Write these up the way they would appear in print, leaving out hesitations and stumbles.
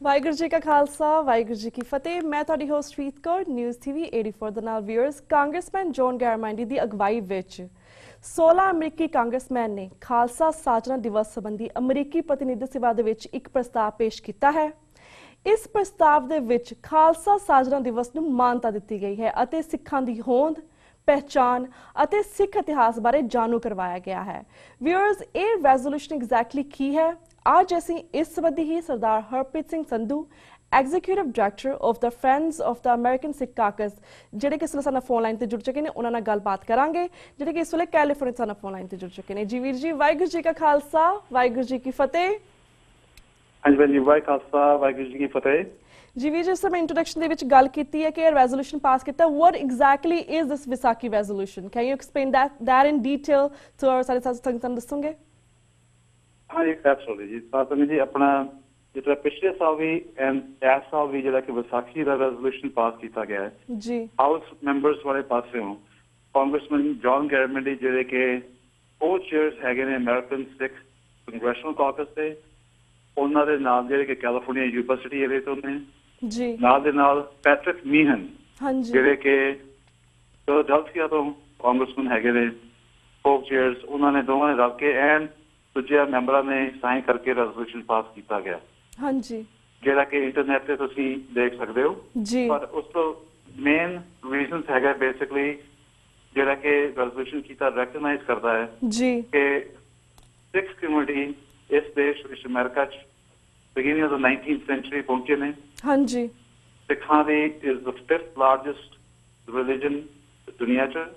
ਵਾਹਿਗੁਰੂ ਜੀ ਕਾ ਖਾਲਸਾ ਵਾਹਿਗੁਰੂ ਜੀ ਕੀ ਫਤਿਹ। ਮੈਂ ਤੁਹਾਡੀ ਹੋਸਟ ਰੀਤ ਕੌਰ ਨਿਊਜ਼ ਟੀਵੀ 84 ਦੇ ਨਾਲ ਵਿਊਅਰਸ। ਕਾਂਗਰਸਮੈਨ ਜੌਨ ਗੈਰਮਾਂਡੀ ਦੀ ਅਗਵਾਈ ਵਿੱਚ 16 ਅਮਰੀਕੀ ਕਾਂਗਰਸਮੈਨ ਨੇ ਖਾਲਸਾ ਸਾਜਨਾ ਦਿਵਸ ਸੰਬੰਧੀ ਅਮਰੀਕੀ ਪ੍ਰਤੀਨਿਧ ਸਭਾ ਦੇ ਵਿੱਚ ਇੱਕ ਪ੍ਰਸਤਾਵ ਪੇਸ਼ ਕੀਤਾ ਹੈ। ਇਸ ਪ੍ਰਸਤਾਵ ਦੇ ਵਿੱਚ ਖਾਲਸਾ ਸਾਜਨਾ ਦਿਵਸ ਨੂੰ ਮਾਨਤਾ ਦਿੱਤੀ ਗਈ ਹੈ ਅਤੇ ਸਿੱਖਾਂ ਦੀ ਹੋਂਦ ਪਹਿਚਾਨ ਅਤੇ ਸਿੱਖ ਇਤਿਹਾਸ ਬਾਰੇ ਜਾਣੂ ਕਰਵਾਇਆ ਗਿਆ ਹੈ। ਵਿਊਅਰਸ, ਇਹ ਰੈਜ਼ੋਲੂਸ਼ਨ ਐਗਜ਼ੈਕਟਲੀ ਕੀ ਹੈ? आज ਅਸੀਂ ਇਸ ਸੰਬੰਧੀ ਹੀ Sardar Harpreet Singh Sandhu executive director of the friends of the American Sikh caucus ਜਿਹੜੇ ਕਿ ਇਸ ਵੇਲੇ ਸਾਡੇ ਫੋਨ ਲਾਈਨ ਤੇ ਜੁੜ ਚੁੱਕੇ ਨੇ, ਉਹਨਾਂ ਨਾਲ ਗੱਲਬਾਤ ਕਰਾਂਗੇ, ਜਿਹੜੇ ਕਿ ਇਸ ਵੇਲੇ ਕੈਲੀਫੋਰਨੀਆ ਸਾਡੇ ਫੋਨ ਲਾਈਨ ਤੇ ਜੁੜ ਚੁੱਕੇ ਨੇ। ਜੀ ਵੀਰ ਜੀ, ਵਾਹਿਗੁਰੂ ਜੀ ਕਾ ਖਾਲਸਾ ਵਾਹਿਗੁਰੂ ਜੀ ਕੀ ਫਤਿਹ। ਹਾਂਜੀ ਭੈਣ ਜੀ, ਵਾਹਿਗੁਰੂ ਖਾਲਸਾ ਵਾਹਿਗੁਰੂ ਜੀ ਕੀ ਫਤਿਹ। ਜੀ ਵੀਰ ਜੀ, ਮੈਂ ਇੰਟਰੋਡਕਸ਼ਨ ਦੇ ਵਿੱਚ ਗੱਲ ਕੀਤੀ ਹੈ ਕਿ ਇਹ ਰੈਜ਼ੋਲੂਸ਼ਨ ਪਾਸ ਕੀਤਾ। What exactly is this Vaisakhi resolution? Can you explain that in detail to our ਸਾਰੇ ਸੰਗਤਾਂ ਦੱਸੋਗੇ? हाँ जी, एब्सोल्युटली जी। साथ जी अपना जिस पिछले साल भी एंड इस साल भी जो विसाखी का रेजोल्यूशन पास किया गया है जी हाउस मैंबर्स वाले पास कांग्रेसमैन जॉन गैरमेंडी जो कि को चेयर्स है अमेरिकन सिख कंग्रेशनल कॉकस से उन्होंने नाल जो कैलिफोर्निया यूनिवर्सिटी एरिया तो ने जी नाल पैट्रिक मीहन हाँ जी जो कि फिलाडेल्फिया तो कांग्रेसमैन है को चेयर्स उन्होंने दोनों ने रल के एंड दूजे मैंबर ने साइन करके रेजोल्यूशन पास किया गया। हाँ जी ਜਿਹੜਾ ਕਿ ਇੰਟਰਨੈਟ ਤੇ ਤੁਸੀਂ ਦੇਖ ਸਕਦੇ ਹੋ ਜੀ। ਪਰ ਉਸ ਤੋਂ ਮੇਨ ਰੀਜ਼ਨਸ ਹੈਗਾ ਬੇਸਿਕਲੀ ਜਿਹੜਾ ਕਿ ਰੈਜ਼ੋਲੂਸ਼ਨ ਕੀਤਾ ਰੈਕਗਨਾਈਜ਼ ਕਰਦਾ ਹੈ ਜੀ ਕਿ ਸਿੱਖ ਕਮਿਊਨਿਟੀ ਇਸ ਦੇਸ਼ ਵਿੱਚ ਅਮਰੀਕਾ ਚ beginning of the 19th sanctuary ਪਹੁੰਚੇ ਨੇ। हाँ जी ਸਿੱਖਾਂ ਦੀ is the 5th largest religion ਦੁਨੀਆ ਚ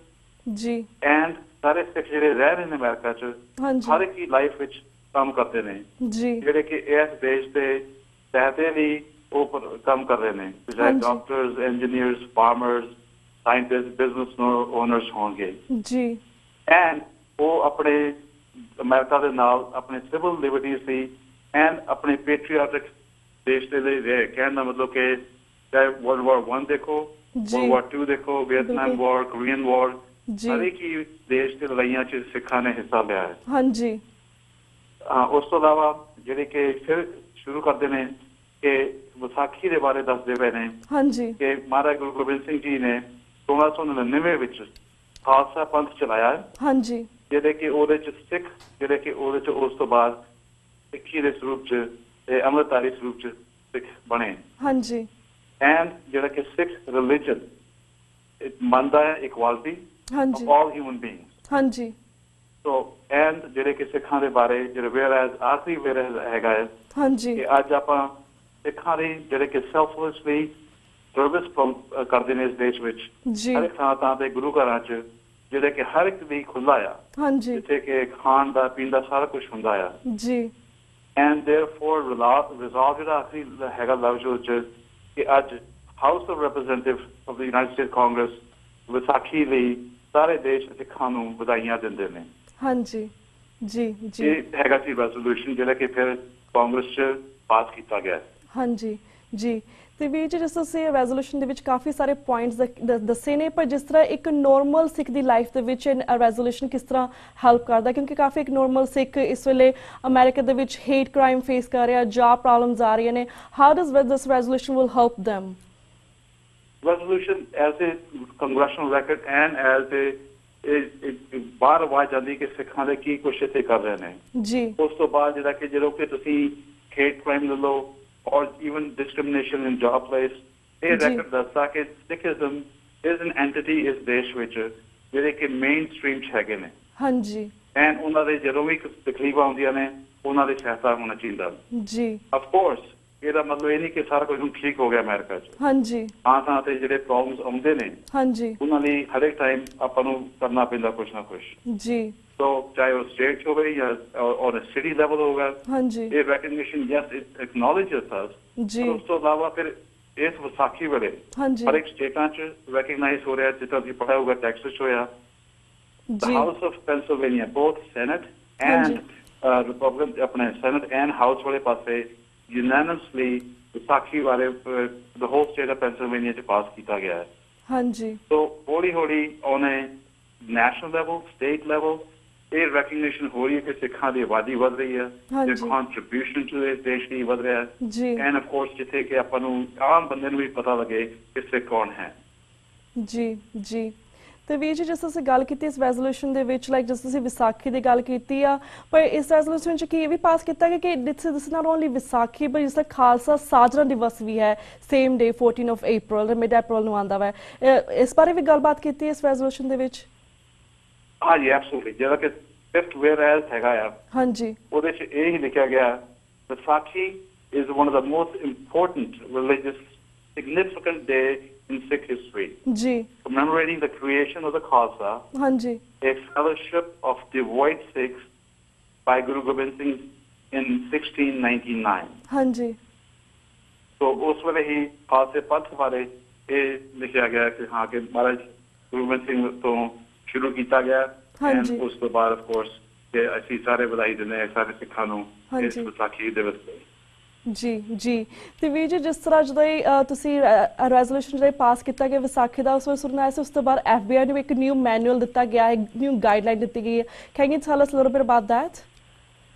ਜੀ ਐਂਡ ਸਾਰੇ ਸਿੱਖ ਜਿਹੜੇ ਰਹਿ ਰਹੇ ਨੇ ਅਮਰੀਕਾ ਚ हाँ जी ਹਰ ਇੱਕ ਦੀ ਲਾਈਫ ਵਿੱਚ ਕੰਮ ਕਰਦੇ ਨੇ जी ਜਿਹੜੇ ਕਿ ਇਸ ਦੇਸ਼ ਦੇ ਤਹਿਤੇ ਵੀ ਉਹ ਕੰਮ ਕਰ ਰਹੇ ਨੇ, ਚਾਹੇ doctors, engineers, farmers, scientist, business honours ਹੋਣਗੇ जी ਐਂਡ ਉਹ ਆਪਣੇ ਅਮਰੀਕਾ ਦੇ ਨਾਲ ਆਪਣੇ ਸਿਵਲ ਲਿਬਰਟੀਜ਼ ਸੀ ਐਂਡ ਆਪਣੇ ਪੈਟਰੀਆਟਿਕ ਦੇਸ਼ ਦੇ ਲਈ ਰਹੇ। ਕਹਿਣ ਦਾ ਮਤਲਬ ਕਿ ਚਾਹੇ ਵਰਲਡ ਵਾਰ 1 ਦੇਖੋ, ਵਰਲਡ ਵਾਰ 2 ਦੇਖੋ, ਵੀਅਤਨਾਮ ਵਾਰ, ਕੋਰੀਅਨ ਵਾਰ, ਹਰ ਇੱਕ ਹੀ ਦੇਸ਼ ਦੇ ਲੜਾਈਆਂ 'ਚ ਸਿੱਖਾਂ ਨੇ ਹਿੱਸਾ ਲਿਆ ਹੈ। हाँ जी ਉਸ ਤੋਂ ਇਲਾਵਾ ਜਿਹੜੇ ਕਿ ਫਿਰ ਸ਼ੁਰੂ ਕਰਦੇ ਨੇ ਕਿ ਵਿਸਾਖੀ ਦੇ ਬਾਰੇ ਦੱਸਦੇ ਪਏ ਨੇ हाँ जी ਕਿ ਮਹਾਰਾਜ ਗੁਰੂ ਗੋਬਿੰਦ ਸਿੰਘ ਜੀ ਨੇ 1699 ਵਿੱਚ ਖਾਲਸਾ ਪੰਥ ਚਲਾਇਆ ਹੈ, हाँ जी ਜਿਹੜੇ ਕਿ ਉਹਦੇ 'ਚ ਸਿੱਖ ਜਿਹੜੇ ਕਿ ਉਹਦੇ 'ਚ ਉਸ ਤੋਂ ਬਾਅਦ ਸਿੱਖੀ ਦੇ ਸਰੂਪ 'ਚ ਤੇ ਅੰਮ੍ਰਿਤਧਾਰੀ ਸਰੂਪ 'ਚ ਸਿੱਖ ਬਣੇ। हाँ जी ਐਂਡ ਜਿਹੜਾ ਕਿ ਸਿੱਖ ਰਿਲੀਜਨ ਮੰਨਦਾ ਹੈ ਇਕੁਆਲਿਟੀ हाँ ਆਫ जी ਆਲ ਹਿਊਮਨ ਬੀਇੰਗਸ। हाँ जी ਸੋ ਐਂਡ ਜਿਹੜੇ ਕਿ ਸਿੱਖਾਂ ਦੇ ਬਾਰੇ ਜਿਹੜੇ ਵੇਅਰਐਜ਼ ਆਖਰੀ ਵੇਅਰਐਜ਼ ਹੈਗਾ ਹੈ हाँ जी ਕਿ ਅੱਜ ਆਪਾਂ ਸਿੱਖਾਂ ਦੀ ਜਿਹੜੇ ਕਿ ਸੈਲਫਲੈਸਲੀ ਸਰਵਿਸ ਕਰਦੇ ਨੇ ਇਸ ਦੇਸ਼ ਵਿੱਚ जी ਹਰ ਇੱਕ ਥਾਂ ਤੇ ਗੁਰੂ ਘਰਾਂ 'ਚ ਜਿਹੜੇ ਕਿ ਹਰ ਇੱਕ ਲਈ ਖੁੱਲ੍ਹਾ ਆ, हाँ जी ਜਿੱਥੇ ਕਿ ਖਾਣ ਦਾ ਪੀਣ ਦਾ ਸਾਰਾ ਕੁਝ ਹੁੰਦਾ ਆ। जी ਐਂਡ ਦੇਅਰਫੋਰ ਰਿਜ਼ੋਲਵ ਜਿਹੜਾ ਆਖਰੀ ਹੈਗਾ ਲਫ਼ਜ਼ ਉਹ 'ਚ ਕਿ ਅੱਜ house of representative of the United state Congress Vaisakhi ਲਈ ਸਾਰੇ ਦੇਸ਼ ਸਿੱਖਾਂ ਨੂੰ ਵਧਾਈਆਂ ਦਿੰਦੇ ਨੇ। हाँ जी जी जी ਇਹ ਹੈਗਾ ਸੀ ਰੈਜ਼ੋਲੂਸ਼ਨ ਜਿਹੜਾ ਕਿ ਫਿਰ ਕਾਂਗਰਸ 'ਚ ਪਾਸ ਕੀਤਾ ਗਿਆ। हाँ जी जी ਤੇ ਵੀਰ ਜੀ, ਜਿਸ ਤਰ੍ਹਾਂ ਰੈਜ਼ੋਲੂਸ਼ਨ ਦੇ ਵਿੱਚ ਕਾਫੀ ਸਾਰੇ ਪੁਆਇੰਟਸ ਦੱਸੇ ਨੇ, ਪਰ ਜਿਸ ਤਰ੍ਹਾਂ ਇੱਕ ਨੋਰਮਲ ਸਿੱਖ ਦੀ ਲਾਈਫ ਦੇ ਵਿੱਚ ਰੈਜ਼ੋਲੂਸ਼ਨ ਕਿਸ ਤਰ੍ਹਾਂ ਹੈਲਪ ਕਰਦਾ? ਕਿਉਂਕਿ ਕਾਫੀ ਇੱਕ ਨੋਰਮਲ ਸਿੱਖ ਇਸ ਵੇਲੇ ਅਮਰੀਕਾ ਦੇ ਵਿੱਚ ਹੇਟ ਕ੍ਰਾਈਮ ਫੇਸ ਕਰ ਰਿਹਾ, ਜੌਬ ਪ੍ਰੋਬਲਮਸ ਆ ਰਹੀਆਂ ਨੇ। How does this resolution will help them? resolution as a congressional record and as a ਬਾਹਰ ਆਵਾਜ਼ ਜਾਂਦੀ ਕਿ ਸਿੱਖਾਂ ਦੇ ਕੀ ਕੁਛ ਇੱਥੇ ਕਰ ਰਹੇ ਨੇ। ਜੀ ਉਸ ਤੋਂ ਬਾਅਦ ਜਿਹੜਾ ਕਿ ਜਦੋਂ ਕਿ ਤੁਸੀਂ ਹੇਟ ਕ੍ਰਾਈਮ ਲੈ ਲਓ ਔਰ ਈਵਨ ਡਿਸਕ੍ਰਿਮੀਨੇਸ਼ਨ ਇਨ ਜੌਬ ਪਲੇਸ, ਇਹ ਰੈਕਡ ਦੱਸਦਾ ਕਿ ਸਿੱਖਿਜ਼ਮ ਇਜ਼ ਐਨ ਐਂਟੀਟੀ ਇਸ ਦੇਸ਼ ਵਿੱਚ ਜਿਹੜੇ ਕਿ ਮੇਨ ਸਟ੍ਰੀਮ 'ਚ ਹੈਗੇ ਨੇ। हाँ जी ਐਂਡ ਉਹਨਾਂ ਦੇ ਜਦੋਂ ਵੀ ਤਕਲੀਫਾਂ ਆਉਂਦੀਆਂ ਨੇ ਉਹਨਾਂ ਦੇ ਸਹਾਇਤਾ ਹੋਣਾ ਚਾਹੀਦਾ। जी ਆਫ ਕੋਰਸ ਇਹਦਾ ਮਤਲਬ ਇਹ ਨਹੀਂ ਕਿ ਸਾਰਾ ਕੁਝ ਹੁਣ ਠੀਕ ਹੋ ਗਿਆ ਅਮਰੀਕਾ 'ਚ। हाँ जी ਥਾਂ ਤੇ ਜਿਹੜੇ ਪ੍ਰੋਬਲਮਸ ਆਉਂਦੇ ਨੇ हाँ जी ਉਹਨਾਂ ਲਈ ਹਰੇਕ ਟਾਈਮ ਆਪਾਂ ਨੂੰ ਕਰਨਾ ਪੈਂਦਾ ਕੁਛ ਨਾ ਕੁਛ। जी ਸੋ ਚਾਹੇ ਉਹ ਸਟੇਟ ਹੋਵੇ ਜਾਂ ਔਰ ਸਿਟੀ ਲੈਵਲ ਹੋਗਾ, हाँ जी ਇਹ ਰੈਕਗਨੀਸ਼ਨ ਯੈਸ ਇਟ ਐਕਨੋਲੇਜਸ ਅਸ। जी ਉਸ ਤੋਂ ਇਲਾਵਾ ਫਿਰ ਇਸ ਵਿਸਾਖੀ ਵੇਲੇ हाँ जी ਹਰ ਇੱਕ ਸਟੇਟਾਂ 'ਚ ਰੈਕਗਨਾਈਜ਼ ਹੋ ਰਿਹਾ, ਜਿੱਦਾਂ ਤੁਸੀਂ ਪੜ੍ਹਿਆ ਹੋਊਗਾ ਟੈਕਸਸ 'ਚ ਹੋਇਆ। जी house of Pennsylvania both senate ਹਾਂਜੀ। ਐਂਡ ਰਿਪਬਲਿਕਨ ਆਪਣੇ ਸੈਨੇਟ ਐਂਡ ਹਾਊਸ ਵਾਲੇ ਪਾਸੇ ਯੂਨੈਨਿਮਸਲੀ ਵਿਸਾਖੀ ਬਾਰੇ the whole state of Pennsylvania 'ਚ ਪਾਸ ਕੀਤਾ ਗਿਆ ਹੈ। हाँ जी So, holi on a national level, state level, ਇਹ ਰੈਕਗਨੀਸ਼ਨ ਹੋ ਰਹੀ ਹੈ ਕਿ ਸਿੱਖਾਂ ਦੀ ਆਬਾਦੀ ਵਧ ਰਹੀ ਹੈ, ਹਾਂਜੀ। ਤੇ ਕੰਟਰੀਬਿਊਸ਼ਨ ਟੂ ਇਸ ਦੇਸ਼ ਦੀ ਵਧ ਰਿਹਾ ਹੈ, ਜੀ ਐਂਡ ਆਫ ਕੋਰਸ ਜਿੱਥੇ ਕਿ ਆਪਾਂ ਨੂੰ ਆਮ ਬੰਦੇ ਨੂੰ ਵੀ ਪਤਾ ਲੱਗੇ ਕਿ ਸਿੱਖ ਕੌਣ ਹੈ। ਜੀ ਜੀ ਤੇ ਵੀਰ ਜੀ, ਜਿਸ ਅਸੀਂ ਗੱਲ ਕੀਤੀ ਇਸ ਰੈਜ਼ੋਲੂਸ਼ਨ ਦੇ ਵਿੱਚ, ਲਾਈਕ ਜਿਸ ਤੁਸੀਂ ਵਿਸਾਖੀ ਦੀ ਗੱਲ ਕੀਤੀ ਆ, ਪਰ ਇਸ ਰੈਜ਼ੋਲੂਸ਼ਨ 'ਚ ਕੀ ਇਹ ਵੀ ਪਾਸ ਕੀਤਾ ਗਿਆ ਕਿ ਦਿਸ ਨਾਟ ਓਨਲੀ ਵਿਸਾਖੀ ਬਟ ਜਿਸ ਤਰ੍ਹਾਂ ਖਾਲਸਾ ਸਾਜਨਾ ਦਿਵਸ ਵੀ ਹੈ same day 14 of April, mid April ਨੂੰ ਆਉਂਦਾ ਵਾ, ਇਸ ਬਾਰੇ ਵੀ ਗੱਲਬਾਤ ਕੀਤੀ ਇਸ ਰੈਜ਼ੋਲੂਸ਼ਨ ਦੇ ਵਿੱਚ? ਹਾਂਜੀ ਐਬਸੋਲੂਟਲੀ, ਜਿਹੜਾ ਕਿ 5th whereas ਹੈਗਾ ਆ, ਹਾਂਜੀ ਉਹਦੇ 'ਚ ਇਹ ਹੀ ਲਿਖਿਆ ਗਿਆ, Vaisakhi is one of the most important religious significant day in Sikh history, ਜੀ commemorating the creation of the Khalsa, ਹਾਂਜੀ a fellowship of devout Sikhs by Guru Gobind Singh in 1699. ਹਾਂਜੀ तो उस वे ही खालसे पंथ बारे ये लिखा गया कि हाँ कि महाराज गुरु गोबिंद सिंह तो शुरू किया गया, हाँ and जी। उस तो बाद ऑफ कोर्स कि ਅਸੀਂ ਸਾਰੇ ਵਧਾਈ ਦਿੰਦੇ ਹਾਂ ਸਾਰੇ ਸਿੱਖਾਂ ਨੂੰ हाँ ਇਸ जी। ਵਿਸਾਖੀ ਦਿਵਸ ਤੇ। ਜੀ ਜੀ ਤੇ ਵੀਰ ਜੀ, ਜਿਸ ਤਰ੍ਹਾਂ ਜਦੋਂ ਤੁਸੀਂ ਰੈਜ਼ੋਲੂਸ਼ਨ ਜਿਹੜਾ ਪਾਸ ਕੀਤਾ ਗਿਆ ਵਿਸਾਖੀ ਦਾ, ਉਸ ਵੇਲੇ ਸੁਣਨਾ ਸੀ ਉਸ ਤੋਂ ਬਾਅਦ FBI ਨੂੰ ਇੱਕ ਨਿਊ ਮੈਨੂਅਲ ਦਿੱਤਾ ਗਿਆ ਹੈ, ਨਿਊ ਗਾਈਡਲਾਈਨ ਦਿੱਤੀ ਗਈ ਹੈ। Can you tell us little bit about that?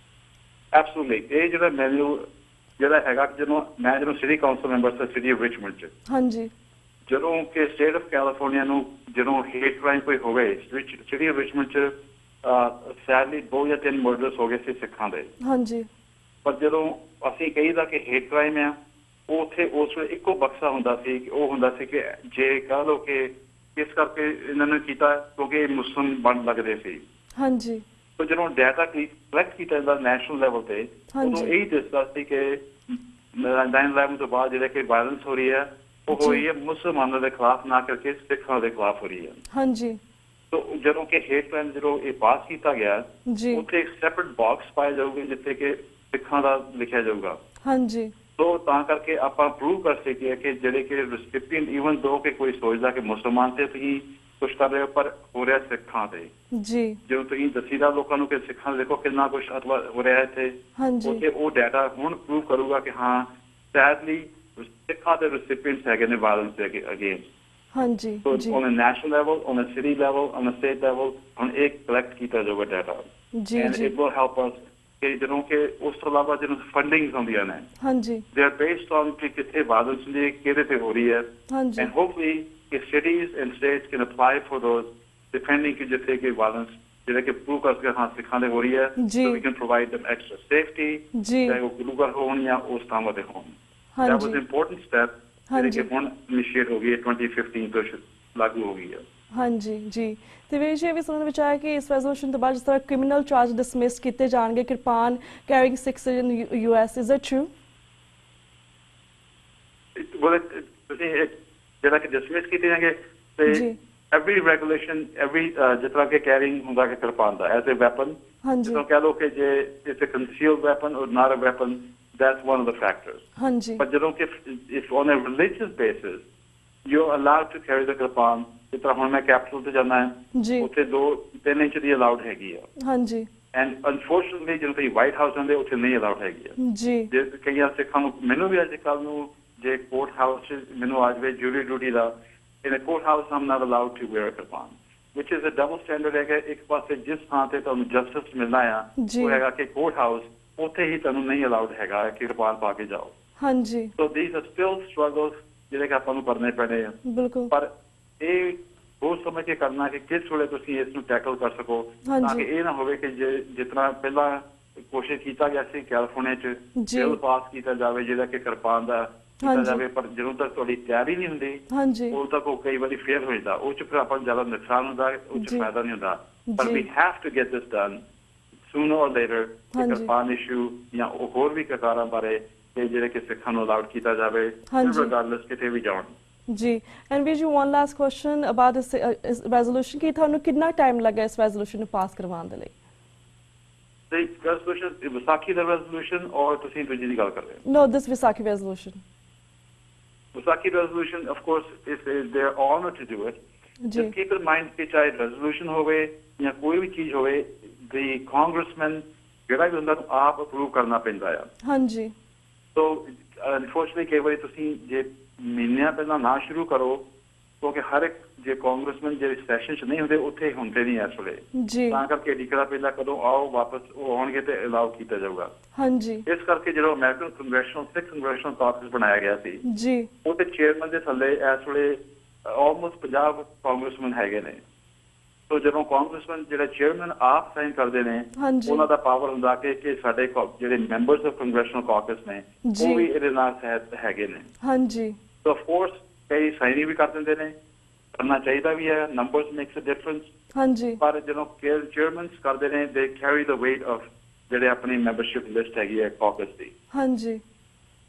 Absolutely, ਇਹ ਜਿਹੜਾ ਮੈਨੂ ਜਿਹੜਾ ਹੈਗਾ, ਜਦੋਂ city council member C city of Richmond ਚ, ਹਾਂਜੀ ਜਦੋਂ ਕਿ ਸਟੇਟ ਆਫ ਕੈਲੀਫੋਰਨੀਆ ਨੂੰ ਜਦੋਂ ਹੇਟ ਕ੍ਰਾਈਮ ਕੋਈ ਹੋਵੇ, ਸਿਟੀ ਆਫ ਰਿਚਮੰਡ ਚ ਸੈਡਲੀ 2 ਜਾਂ 3 ਮਰਡਰਸ ਹੋ ਗਏ ਸੀ ਸਿੱਖਾਂ ਦੇ। ਹਾਂਜੀ ਪਰ ਜਦੋਂ ਅਸੀਂ ਕਹੀਦਾ ਕਿ ਹੇਟ ਕ੍ਰਾਈਮ ਆ, ਉਹ ਉੱਥੇ ਉਸ ਵੇਲੇ ਇੱਕੋ ਬਕਸਾ ਹੁੰਦਾ ਸੀ ਕਿ ਉਹ ਹੁੰਦਾ ਸੀ ਕਿ ਜੇ ਕਹ ਲਓ ਕਿ ਇਸ ਕਰਕੇ ਇਹਨਾਂ ਨੇ ਕੀਤਾ ਕਿਉਂਕਿ ਇਹ ਮੁਸਲਿਮ ਬਣ ਲੱਗਦੇ ਸੀ। ਹਾਂਜੀ ਤਾਂ ਜਦੋਂ ਡਾਟਾ ਕਲੈਕਟ ਕੀਤਾ ਜਾਂਦਾ ਨੈਸ਼ਨਲ ਲੈਵਲ ਤੇ, ਉਦੋਂ ਇਹੀ ਦੱਸਦਾ ਸੀ ਕਿ 9/11 ਤੋਂ ਬਾਅਦ ਜਿਹੜਾ ਕਿ ਵਾਇਲੈਂਸ ਹੋ ਰਹੀ ਹੈ ਉਹ ਹੋ ਰਹੀ ਹੈ ਮੁਸਲਮਾਨਾਂ ਦੇ ਖਿਲਾਫ, ਨਾ ਕਰਕੇ ਸਿੱਖਾਂ ਦੇ ਖਿਲਾਫ ਹੋ ਰਹੀ ਹੈ। ਹਾਂਜੀ ਤਾਂ ਜਦੋਂ ਕਿ ਹੇਟ ਕ੍ਰਾਈਮ ਜਦੋਂ ਇਹ ਪਾਸ ਕੀਤਾ ਗਿਆ, ਜੀ ਉੱਥੇ ਇੱਕ ਸੈਪਰੇਟ ਬਾਕਸ ਪਾਇਆ ਜਾਊਗਾ ਜਿੱਥੇ ਕਿ ਸਿੱਖਾਂ ਦਾ ਲਿਖਿਆ ਜਾਊਗਾ। ਹਾਂਜੀ तो करके आप प्रूव कर सकिए कि जेडे के रिसिपिएंट इवन दो के कोई सोचता कि मुसलमान से तुम कुछ कर रहे हो पर हो रहा सिखां से जी, जो तुम दसीदा लोगों को सिखां देखो कितना कुछ हो रहा है थे वो डाटा हुण प्रूव करूगा कि हाँ सैडली सिखां दे रिसिपिएंट्स है ने वायलेंस के अगेंस्ट। हाँ जी, तो जी on a national level, on a city level, on a state level हम एक कलेक्ट किया जाएगा डाटा जी, एंड जी इट विल हेल्प अस कि ਜਦੋਂ ਕਿ ਉਸ ਤੋਂ ਇਲਾਵਾ ਜਦੋਂ ਫੰਡਿੰਗਸ ਹੁੰਦੀਆਂ ਨੇ, ਹਾਂਜੀ they are based on ਕਿ ਕਿੱਥੇ ਵਾਇਲੈਂਸ ਦੀ ਕਿਹਦੇ ਤੇ ਹੋ ਰਹੀ ਹੈ, ਹਾਂਜੀ and hopefully ਕਿ cities and states can apply for those depending ਕਿ ਜਿੱਥੇ ਕਿ ਵਾਇਲੈਂਸ ਜਿਹੜਾ ਕਿ ਪ੍ਰੂਵ ਕਰ ਸਕੇ ਹਾਂ ਸਿੱਖਾਂ ਦੇ ਹੋ ਰਹੀ ਹੈ, ਜੀ। so we can provide them extra safety, ਜੀ ਚਾਹੇ ਉਹ ਗੁਰੂਘਰ ਹੋਣ ਜਾਂ ਉਸ ਥਾਵਾਂ ਤੇ ਹੋਣ। That ਹਾਂਜੀ was an important step ਜਿਹੜੀ ਹਾਂਜੀ ਕਿ ਹੁਣ ਇਨੀਸ਼ੀਏਟ ਹੋ ਗਈ ਹੈ, 2015 ਤੋਂ ਲਾਗੂ ਹੋ ਗਈ ਹੈ। ਹਾਂਜੀ ਜੀ ਤੇ ਵੀਰ ਜੀ ਇਹ ਵੀ ਸੁਣਨ ਵਿੱਚ ਆਇਆ ਕਿ ਇਸ ਰੈਜ਼ੋਲੂਸ਼ਨ ਤੋਂ ਬਾਅਦ ਜਿਸ ਤਰ੍ਹਾਂ ਕ੍ਰਿਮੀਨਲ ਚਾਰਜ ਡਿਸਮਿਸ ਕੀਤੇ ਜਾਣਗੇ kirpan carrying 6 in US, is it true? ਬੋਲੇ ਤੁਸੀਂ ਜਿਹੜਾ ਕਿ ਡਿਸਮਿਸ ਕੀਤੇ ਜਾਣਗੇ ਤੇ ਜੀ every regulation, every ਜਿਸ ਤਰ੍ਹਾਂ ਕਿ ਕੈਰਿੰਗ ਹੁੰਦਾ ਕਿ ਕਿਰਪਾਨ ਦਾ ਐਜ਼ ਅ ਵੈਪਨ, ਹਾਂਜੀ ਜਿਵੇਂ ਕਹ ਲਓ ਕਿ ਜੇ ਇਟਸ ਅ ਕੰਸੀਲਡ ਵੈਪਨ ਔਰ ਨਾਟ ਅ weapon, that's one of the factors. ਹਾਂਜੀ But ਜਦੋਂ ਕਿ if on a religious basis you're allowed to carry the kirpan, ਜਿਸ ਤਰ੍ਹਾਂ ਹੁਣ ਮੈਂ ਕੈਪੀਟਲ ਤੇ ਜਾਣਾ ਹੈ ਜੀ ਉੱਥੇ 2-3 ਇੰਚ ਦੀ ਅਲਾਉਡ ਹੈਗੀ ਆ, ਹਾਂਜੀ ਐਂਡ ਅਨਫੋਰਚੂਨਟਲੀ ਜਦੋਂ ਤੁਸੀਂ ਵਾਈਟ ਹਾਊਸ ਜਾਂਦੇ ਉੱਥੇ ਨਹੀਂ ਅਲਾਉਡ ਹੈਗੀ ਆ। ਜੀ ਜੇ ਕਈਆਂ ਸਿੱਖਾਂ ਨੂੰ, ਮੈਨੂੰ ਵੀ ਅੱਜ ਕੱਲ੍ਹ ਨੂੰ ਜੇ ਕੋਰਟ ਹਾਊਸ ਮੈਨੂੰ ਆ ਜਾਵੇ ਜੂਰੀ ਡਿਊਟੀ ਦਾ, in a courthouse I'm not allowed to wear a kirpan, which is a double standard ਹੈਗਾ। ਇੱਕ ਪਾਸੇ ਜਿਸ ਥਾਂ ਤੇ ਤੁਹਾਨੂੰ ਜਸਟਿਸ ਮਿਲਣਾ ਆ ਜੀ ਉਹ ਹੈਗਾ ਕਿ ਕੋਰਟ ਹਾਊਸ, ਉੱਥੇ ਹੀ ਤੁਹਾਨੂੰ ਨਹੀਂ ਅਲਾਉਡ ਹੈਗਾ ਕਿ ਕਿਰਪਾਨ ਪਾ ਕੇ ਜਾਓ। ਹਾਂਜੀ So these are still struggles ਜਿਹੜੇ ਕਿ ਆਪਾਂ ਨੂੰ ਕਰਨੇ ਪੈਣੇ ਆ, ਬਿਲਕੁਲ ਪਰ ਇਹ ਸੋਚ ਸਮਝ ਕੇ ਕਰਨਾ ਕਿ ਕਿਸ ਵੇਲੇ ਤੁਸੀਂ ਇਸ ਨੂੰ ਟੈਕਲ ਕਰ ਸਕੋ, ਤਾਂ ਹਾਂਜੀ ਕਿ ਇਹ ਨਾ ਹੋਵੇ ਕਿ ਜਿਸ ਤਰ੍ਹਾਂ ਪਹਿਲਾਂ ਕੋਸ਼ਿਸ਼ ਕੀਤਾ ਗਿਆ ਸੀ ਕੈਲੀਫੋਰਨੀਆ 'ਚ ਜੀ ਬਿੱਲ ਪਾਸ ਕੀਤਾ ਜਾਵੇ ਜਿਹੜਾ ਕਿ ਕਿਰਪਾਨ ਦਾ ਕੀਤਾ ਹਾਂਜੀ ਜਾਵੇ, ਪਰ ਜਦੋਂ ਤੱਕ ਤੁਹਾਡੀ ਤਿਆਰੀ ਨਹੀਂ ਹੁੰਦੀ ਹਾਂਜੀ ਉਦੋਂ ਤੱਕ ਉਹ ਕਈ ਵਾਰੀ ਫੇਲ ਹੋ ਜਾਂਦਾ, ਉਹ 'ਚ ਫਿਰ ਆਪਾਂ ਨੂੰ ਜ਼ਿਆਦਾ ਨੁਕਸਾਨ ਹੁੰਦਾ, ਉਹ 'ਚ ਜੀ। ਫਾਇਦਾ ਨਹੀਂ ਹੁੰਦਾ। ਪਰ ਜੀ। We have to get this done sooner or later, ਹਾਂਜੀ। ਕਿਰਪਾਨ ਇਸ਼ੂ ਜਾਂ ਉਹ ਹੋਰ ਵੀ ਕਕਾਰਾਂ ਬਾਰੇ ਕਿ ਜਿਹੜੇ ਕਿ ਸਿੱਖਾਂ ਨੂੰ ਅਲਾਉਡ ਕੀਤਾ ਜਾਵੇ ਹਾਂਜੀ। ਰਿਗਾਰਡਲੈਸ ਕਿਤੇ ਵੀ ਜਾਣ। ਜੀ ਐਂਡ ਵੀ ਜੀ ਵਨ ਲਾਸਟ ਕੁਐਸਚਨ ਅਬਾਊਟ ਇਸ ਰੈਜ਼ੋਲੂਸ਼ਨ ਕਿ ਤੁਹਾਨੂੰ ਕਿੰਨਾ ਟਾਈਮ ਲੱਗਾ ਇਸ ਰੈਜ਼ੋਲੂਸ਼ਨ ਨੂੰ ਪਾਸ ਕਰਵਾਉਣ ਦੇ ਲਈ? ਤੇ ਰੈਜ਼ੋਲੂਸ਼ਨ ਵਿਸਾਖੀ ਦਾ ਰੈਜ਼ੋਲੂਸ਼ਨ ਔਰ ਤੁਸੀਂ ਦੂਜੀ ਦੀ ਗੱਲ ਕਰ ਰਹੇ ਹੋ? No this Vaisakhi resolution. Vaisakhi resolution of course if they are honour to do it, ਜੀ just keep in mind ਕਿ ਚਾਹੇ ਰੈਜ਼ੋਲੂਸ਼ਨ ਹੋਵੇ ਜਾਂ ਕੋਈ ਵੀ ਚੀਜ਼ ਹੋਵੇ, ਦੀ ਕਾਂਗਰਸਮੈਨ ਜਿਹੜਾ ਵੀ ਹੁੰਦਾ ਆਪ ਅਪਰੂਵ ਕਰਨਾ ਪੈਂਦਾ ਆ। ਹਾਂਜੀ ਸੋ ਅਨਫੋਰਚੂਨਟਲੀ ਕਈ ਵਾਰੀ ਤੁਸੀਂ ਜੇ ਮਹੀਨਿਆਂ ਪਹਿਲਾਂ ਨਾ ਸ਼ੁਰੂ ਕਰੋ ਕਿਉਂਕਿ ਹਰ ਇੱਕ ਜੇ ਕਾਂਗਰਸਮੈਨ ਜਿਹੜੇ ਸੈਸ਼ਨ 'ਚ ਨਹੀਂ ਹੁੰਦੇ ਉੱਥੇ ਹੁੰਦੇ ਨਹੀਂ ਇਸ ਵੇਲੇ ਜੀ ਤਾਂ ਕਰਕੇ ਡੀਕਦਾ ਪਹਿਲਾਂ ਕਦੋਂ ਆਓ ਵਾਪਸ ਉਹ ਆਉਣਗੇ ਤੇ ਅਲਾਉ ਕੀਤਾ ਜਾਊਗਾ। ਹਾਂਜੀ ਇਸ ਕਰਕੇ ਜਦੋਂ ਅਮਰੀਕਨ ਕੰਗਰੈਸ਼ਨਲ ਸਿੱਖ ਕੰਗਰੈਸ਼ਨਲ ਕਾਕਸ ਬਣਾਇਆ ਗਿਆ ਸੀ ਜੀ ਉਹਦੇ ਚੇਅਰਮੈਨ ਦੇ ਥੱਲੇ ਇਸ ਵੇਲੇ ਆਲਮੋਸਟ 50 ਕਾਂਗਰਸਮੈਨ ਹੈਗੇ ਨੇ। ਸੋ ਜਦੋਂ ਕਾਂਗਰਸਮੈਨ ਜਿਹੜਾ ਚੇਅਰਮੈਨ ਆਪ ਸਾਈਨ ਕਰਦੇ ਨੇ ਹਾਂਜੀ ਉਹਨਾਂ ਦਾ ਪਾਵਰ ਹੁੰਦਾ ਕਿ ਸਾਡੇ ਜਿਹੜੇ ਮੈਂਬਰਸ ਆਫ ਕੰਗਰੈਸ਼ਨਲ ਕਾਕਸ ਨੇ ਜੀ ਉਹ ਵੀ ਇਹਦੇ ਨਾਲ ਸਹਿਤ ਹੈਗੇ ਨੇ। ਹਾਂਜੀ ਸੋ ਆਫ ਕੋਰਸ ਕਈ ਸਾਈਨ ਵੀ ਕਰ ਦਿੰਦੇ ਨੇ, ਕਰਨਾ ਚਾਹੀਦਾ ਵੀ ਹੈ, ਨੰਬਰਸ ਮੇਕਸ ਅ ਡਿਫਰੈਂਸ। ਹਾਂਜੀ ਪਰ ਜਦੋਂ ਚੇਅਰਮੈਨਸ ਕਰਦੇ ਨੇ ਦੇ ਕੈਰੀ ਦ ਵੇਟ ਆਫ ਜਿਹੜੇ ਆਪਣੀ ਮੈਂਬਰਸ਼ਿਪ ਲਿਸਟ ਹੈਗੀ ਹੈ ਕਾਕਸ ਦੀ। ਹਾਂਜੀ